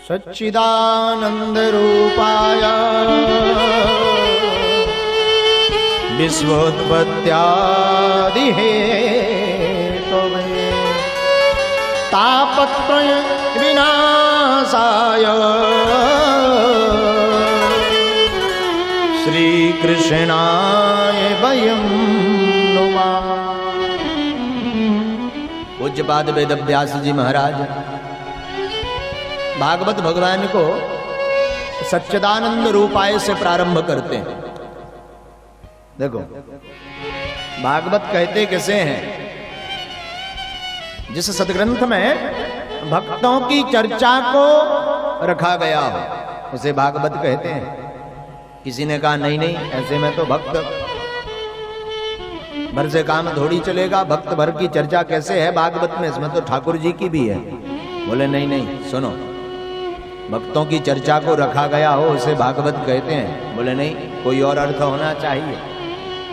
सच्चिदानंद रूपाय विश्वोत्पत्त्यादि Hathaway तापत्रय विनाशाय श्री कृष्णाय वयं नुमः। पूज्यपाद वेदव्यास जी महाराज भागवत भगवान को सच्चिदानंद रूपाय से प्रारंभ करते हैं। देखो भागवत कहते कैसे हैं, जिस सदग्रंथ में भक्तों की चर्चा को रखा गया हो उसे भागवत कहते हैं। किसी ने कहा नहीं नहीं ऐसे में तो भक्त भर से काम थोड़ी चलेगा, भक्त भर की चर्चा कैसे है भागवत में, इसमें तो ठाकुर जी की भी है। बोले नहीं नहीं सुनो, भक्तों की चर्चा को रखा गया हो उसे भागवत कहते हैं। बोले नहीं कोई और अर्थ होना चाहिए।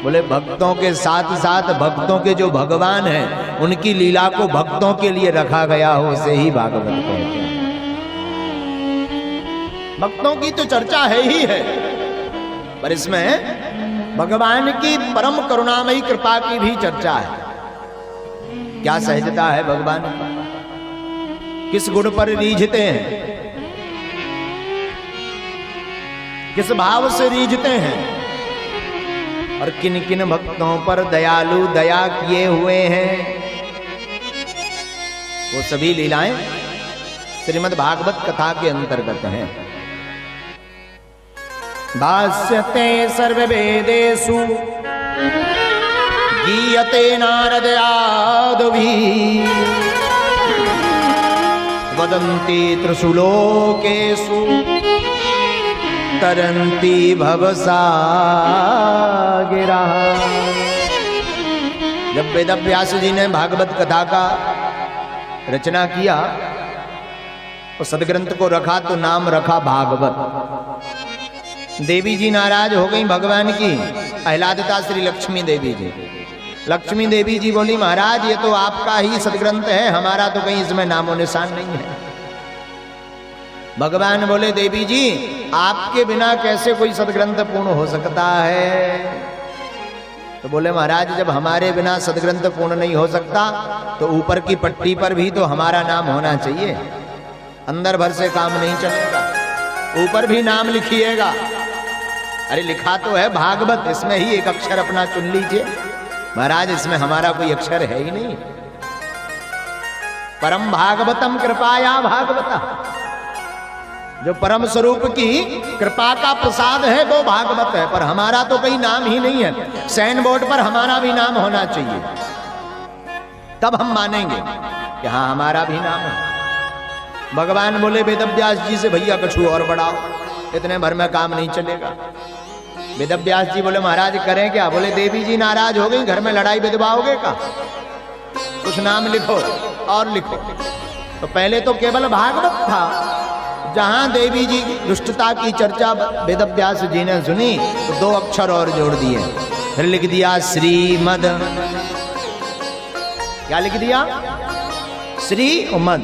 बोले भक्तों के साथ साथ भक्तों के जो भगवान हैं उनकी लीला को भक्तों के लिए रखा गया हो उसे ही भागवत कहते हैं। भक्तों की तो चर्चा है ही है, पर इसमें भगवान की परम करुणामयी कृपा की भी चर्चा है। क्या सहजता है भगवान, किस गुण पर रीझते हैं, किस भाव से रीझते हैं और किन किन भक्तों पर दयालु दया किए हुए हैं, वो सभी लीलाएं श्रीमद् भागवत कथा के अंतर्गत हैं। भाष्यते सर्ववेदेषु गीयते नारदयादभिः वदन्ति त्रिषु लोकेषु तरन्ति भवसागिरा। जब वेदव्यास जी ने भागवत कथा का रचना किया और सदग्रंथ को रखा तो नाम रखा भागवत। देवी जी नाराज हो गई भगवान की, आह्लादिता श्री लक्ष्मी देवी जी। लक्ष्मी देवी जी बोली महाराज ये तो आपका ही सदग्रंथ है, हमारा तो कहीं इसमें नामो निशान नहीं है। भगवान बोले देवी जी आपके बिना कैसे कोई सदग्रंथ पूर्ण हो सकता है। तो बोले महाराज जब हमारे बिना सदग्रंथ पूर्ण नहीं हो सकता तो ऊपर की पट्टी पर भी तो हमारा नाम होना चाहिए, अंदर भर से काम नहीं चलेगा, ऊपर भी नाम लिखिएगा। अरे लिखा तो है भागवत, इसमें ही एक अक्षर अपना चुन लीजिए। महाराज इसमें हमारा कोई अक्षर है ही नहीं। परम भागवतम कृपाया भागवता, जो परम स्वरूप की कृपा का प्रसाद है वो भागवत है, पर हमारा तो कोई नाम ही नहीं है। साइन बोर्ड पर हमारा भी नाम होना चाहिए, तब हम मानेंगे कि हाँ हमारा भी नाम है। भगवान बोले वेदव्यास जी से भैया कछु और बढ़ाओ, इतने भर में काम नहीं चलेगा। वेदव्यास जी बोले महाराज करें क्या। बोले देवी जी नाराज हो गई, घर में लड़ाई विधवाओगे का, कुछ नाम लिखो और लिखो। तो पहले तो केवल भागवत था, जहां देवी जी दुष्टता की चर्चा वेदव्यास जी ने सुनी तो दो अक्षर और जोड़ दिए, फिर लिख दिया श्रीमद। क्या लिख दिया? श्री उमद।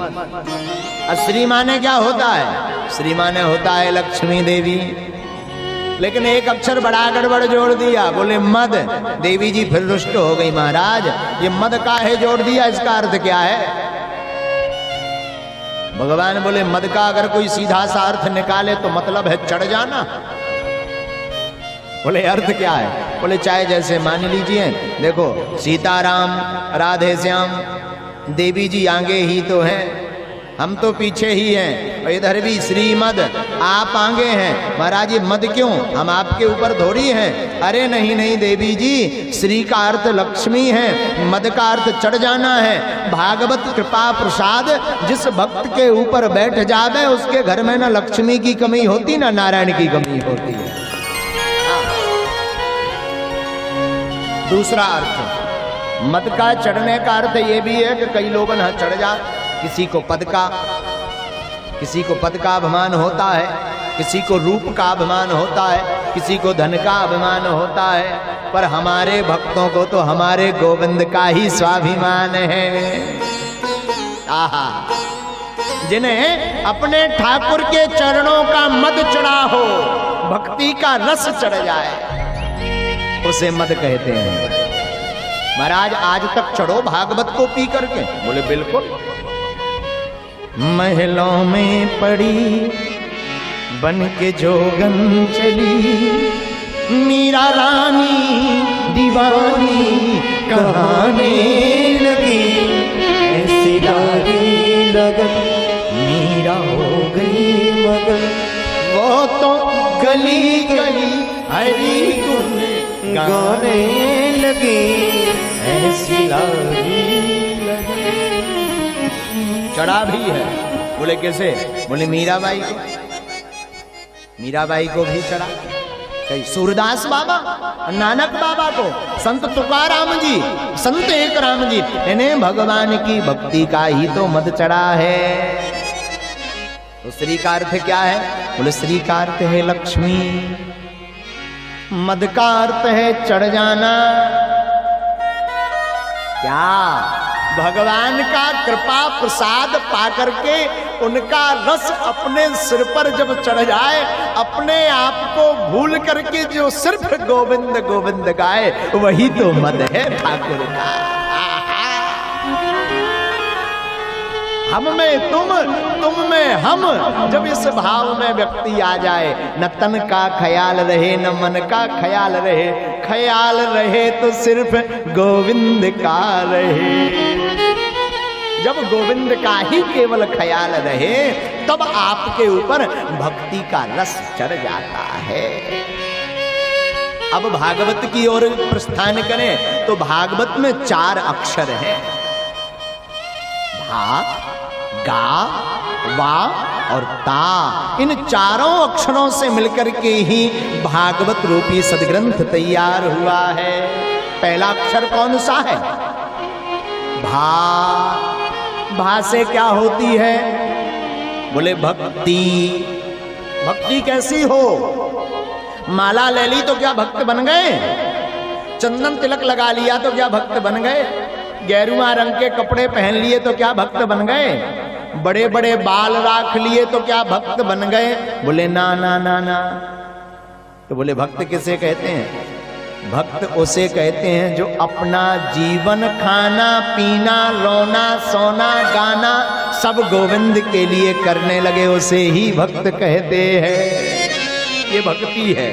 श्री माने क्या होता है? श्री माने होता है लक्ष्मी देवी, लेकिन एक अक्षर बड़ा गड़बड़ जोड़ दिया, बोले मद। देवी जी फिर रुष्ट हो गई, महाराज ये मद काहे जोड़ दिया, इसका अर्थ क्या है? भगवान बोले मद का अगर कोई सीधा सा अर्थ निकाले तो मतलब है चढ़ जाना। बोले अर्थ क्या है? बोले चाहे जैसे मान लीजिए, देखो सीताराम राधे श्याम देवी जी आगे ही तो हैं, हम तो पीछे ही हैं, और इधर भी श्रीमद आप आगे हैं। महाराज ये मद क्यों, हम आपके ऊपर थोड़ी हैं। अरे नहीं नहीं देवी जी, श्री का अर्थ लक्ष्मी है, मद का अर्थ चढ़ जाना है। भागवत कृपा प्रसाद जिस भक्त के ऊपर बैठ जावे उसके घर में ना लक्ष्मी की कमी होती ना नारायण की कमी होती है। दूसरा अर्थ मद का चढ़ने का अर्थ ये भी है कि कई लोग ना चढ़ जा, किसी को पद का अभिमान होता है, किसी को रूप का अभिमान होता है, किसी को धन का अभिमान होता है, पर हमारे भक्तों को तो हमारे गोविंद का ही स्वाभिमान है। आहा जिन्हें अपने ठाकुर के चरणों का मद चढ़ा हो, भक्ति का रस चढ़ जाए, उसे मद कहते हैं। महाराज आज तक चढ़ो भागवत को पी करके? बोले बिल्कुल। महलों में पड़ी बन के जोगन चली, मीरा रानी दीवानी कहाने लगी, ऐसी लागी लगन मीरा हो गई मगन, वो तो गली गली हरी गुन गाने लगी, ऐसी लागी लगन। चढ़ा भी है। बोले कैसे? बोले मीराबाई को, मीराबाई को भी चढ़ा। कई सूरदास बाबा, नानक बाबा को, संत तुकाराम जी, संत एक राम जी, इन्हें भगवान की भक्ति का ही तो मद चढ़ा है। तो श्री का अर्थ क्या है? बोले श्री का अर्थ है लक्ष्मी, मद का अर्थ है चढ़ जाना। क्या? भगवान का कृपा प्रसाद पाकर के उनका रस अपने सिर पर जब चढ़ जाए, अपने आप को भूल करके जो सिर्फ गोविंद गोविंद गाए, वही तो मद है ठाकुर का। हम में तुम में हम, जब इस भाव में व्यक्ति आ जाए, न तन का ख्याल रहे न मन का ख्याल रहे, ख्याल रहे तो सिर्फ गोविंद का रहे। जब गोविंद का ही केवल ख्याल रहे, तब आपके ऊपर भक्ति का रस चढ़ जाता है। अब भागवत की ओर प्रस्थान करें तो भागवत में 4 अक्षर हैं, भा, गा, वा और ता। इन चारों अक्षरों से मिलकर के ही भागवत रूपी सदग्रंथ तैयार हुआ है। पहला अक्षर कौन सा है? भा। भा से क्या होती है? बोले भक्ति। भक्ति कैसी हो? माला ले ली तो क्या भक्त बन गए? चंदन तिलक लगा लिया तो क्या भक्त बन गए? गेरुआ रंग के कपड़े पहन लिए तो क्या भक्त बन गए? बड़े बड़े बाल राख लिए तो क्या भक्त बन गए? बोले ना ना ना ना। तो बोले भक्त किसे कहते हैं? भक्त उसे कहते हैं जो अपना जीवन, खाना पीना, रोना सोना गाना सब गोविंद के लिए करने लगे, उसे ही भक्त कहते हैं। ये भक्ति है।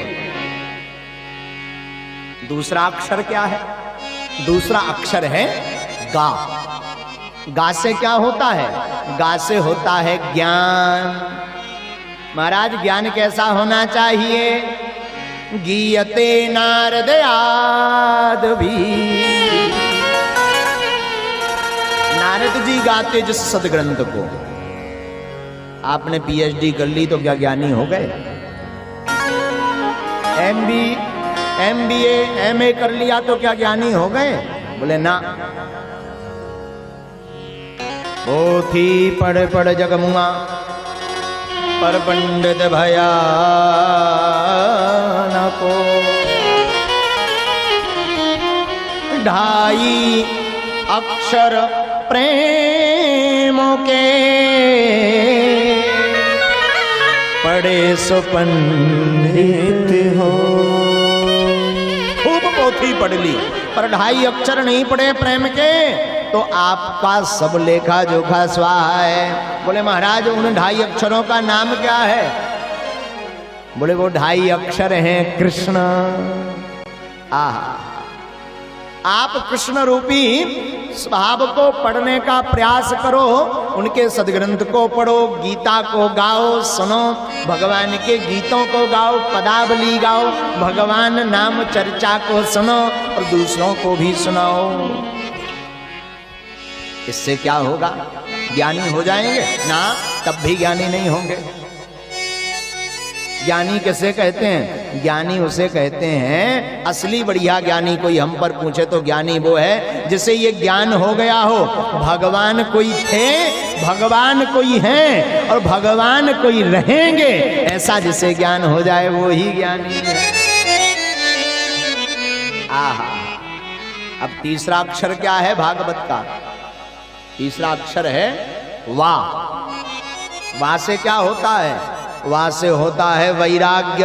दूसरा अक्षर क्या है? दूसरा अक्षर है गा। गा से क्या होता है? गा से होता है ज्ञान। महाराज ज्ञान कैसा होना चाहिए? गीयते नारद आदि। नारद जी गाते जिस सदग्रंथ को, आपने पीएचडी कर ली तो क्या ज्ञानी हो गए? एमबीए एमए कर लिया तो क्या ज्ञानी हो गए? बोले ना। पोथी पढ़ पढ़ जगमुआ पर पंडित भया न को, ढाई अक्षर प्रेम के पढ़े सो पंडित हो। खूब पोथी पढ़ ली पर 2.5 अक्षर नहीं पढ़े प्रेम के, तो आपका सब लेखा जोखा स्वाहा है। बोले महाराज उन 2.5 अक्षरों का नाम क्या है? बोले वो 2.5 अक्षर हैं कृष्ण। आप कृष्ण रूपी स्वभाव को पढ़ने का प्रयास करो, उनके सदग्रंथ को पढ़ो, गीता को गाओ, सुनो, भगवान के गीतों को गाओ, पदावली गाओ, भगवान नाम चर्चा को सुनो और दूसरों को भी सुनाओ। इससे क्या होगा? ज्ञानी हो जाएंगे ना? तब भी ज्ञानी नहीं होंगे। ज्ञानी किसे कहते हैं? ज्ञानी उसे कहते हैं, असली बढ़िया ज्ञानी कोई हम पर पूछे तो ज्ञानी वो है जिसे ये ज्ञान हो गया हो भगवान कोई थे, भगवान कोई हैं और भगवान कोई रहेंगे, ऐसा जिसे ज्ञान हो जाए वो ही ज्ञानी है। आहा। अब तीसरा अक्षर क्या है भागवत का? तीसरा अक्षर है वा। वहां से क्या होता है? वहां से होता है वैराग्य।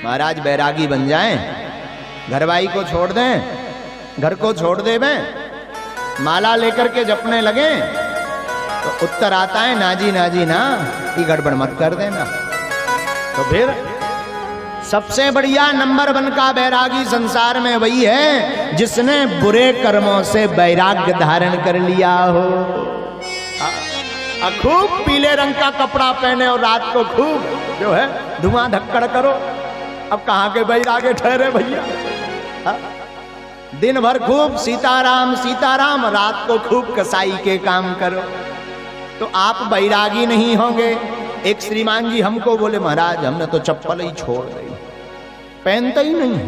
महाराज बैरागी बन जाएं, घरवाई को छोड़ दें, घर को छोड़ देवें, माला लेकर के जपने लगे तो उत्तर आता है नाजी नाजी ना, ये गड़बड़ मत कर देना। तो फिर सबसे बढ़िया नंबर 1 का बैरागी संसार में वही है जिसने बुरे कर्मों से वैराग्य धारण कर लिया हो। खूब पीले रंग का कपड़ा पहने और रात को खूब जो है धुआं धक्कड़ करो। अब कहाँ के बैरागे ठहरे भैया? दिन भर खूब सीताराम सीताराम, रात को खूब कसाई के काम करो, तो आप बैरागी नहीं होंगे। एक श्रीमान जी हमको बोले महाराज हमने तो चप्पल ही छोड़ दी, पहनता ही नहीं।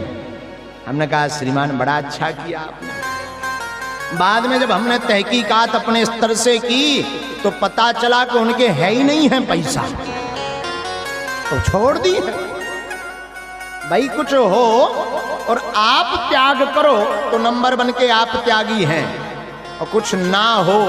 हमने कहा श्रीमान बड़ा अच्छा किया आपने। बाद में जब हमने तहकीकात अपने स्तर से की तो पता चला कि उनके है ही नहीं है पैसा, तो छोड़ दी है। भाई कुछ हो और आप त्याग करो तो नंबर 1 के आप त्यागी हैं, और कुछ ना हो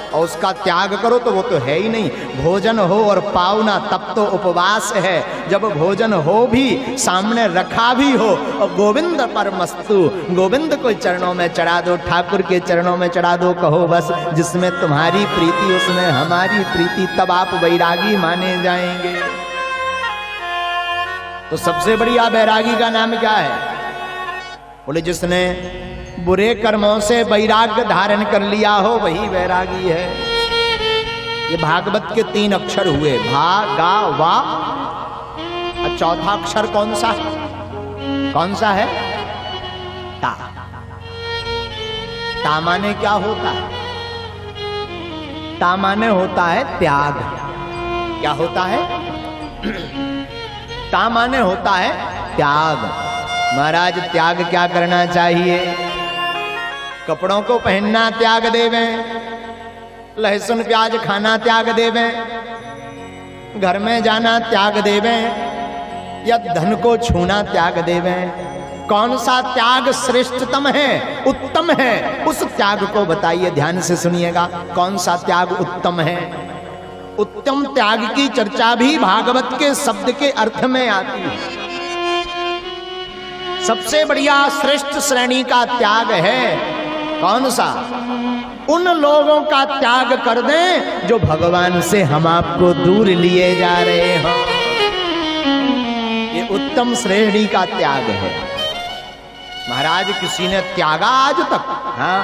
और उसका त्याग करो तो वो तो है ही नहीं। भोजन हो और पावना तब तो उपवास है। जब भोजन हो भी, सामने रखा भी हो और गोविंद परमस्तु, गोविंद को चरणों में चढ़ा दो, ठाकुर के चरणों में चढ़ा दो, कहो बस जिसमें तुम्हारी प्रीति उसमें हमारी प्रीति, तब आप वैरागी माने जाएंगे। तो सबसे बढ़िया बैरागी का नाम क्या है? बोले जिसने बुरे कर्मों से वैराग्य धारण कर लिया हो वही वैरागी है। ये भागवत के 3 अक्षर हुए, भा गा वा। और चौथा अक्षर कौन सा है? कौन सा है? ता। ता माने क्या होता है? ता माने होता है त्याग। क्या होता है? ता माने होता है त्याग। महाराज त्याग क्या करना चाहिए? कपड़ों को पहनना त्याग देवें, लहसुन प्याज खाना त्याग देवें, घर में जाना त्याग देवें, या धन को छूना त्याग देवें। कौन सा त्याग श्रेष्ठतम है, उत्तम है? उस त्याग को बताइए, ध्यान से सुनिएगा। कौन सा त्याग उत्तम है? उत्तम त्याग की चर्चा भी भागवत के शब्द के अर्थ में आती है। सबसे बढ़िया श्रेष्ठ श्रेणी का त्याग है कौन सा? उन लोगों का त्याग कर दें जो भगवान से हम आपको दूर लिए जा रहे हो। ये उत्तम श्रेणी का त्याग है। महाराज किसी ने त्यागा आज तक? हाँ,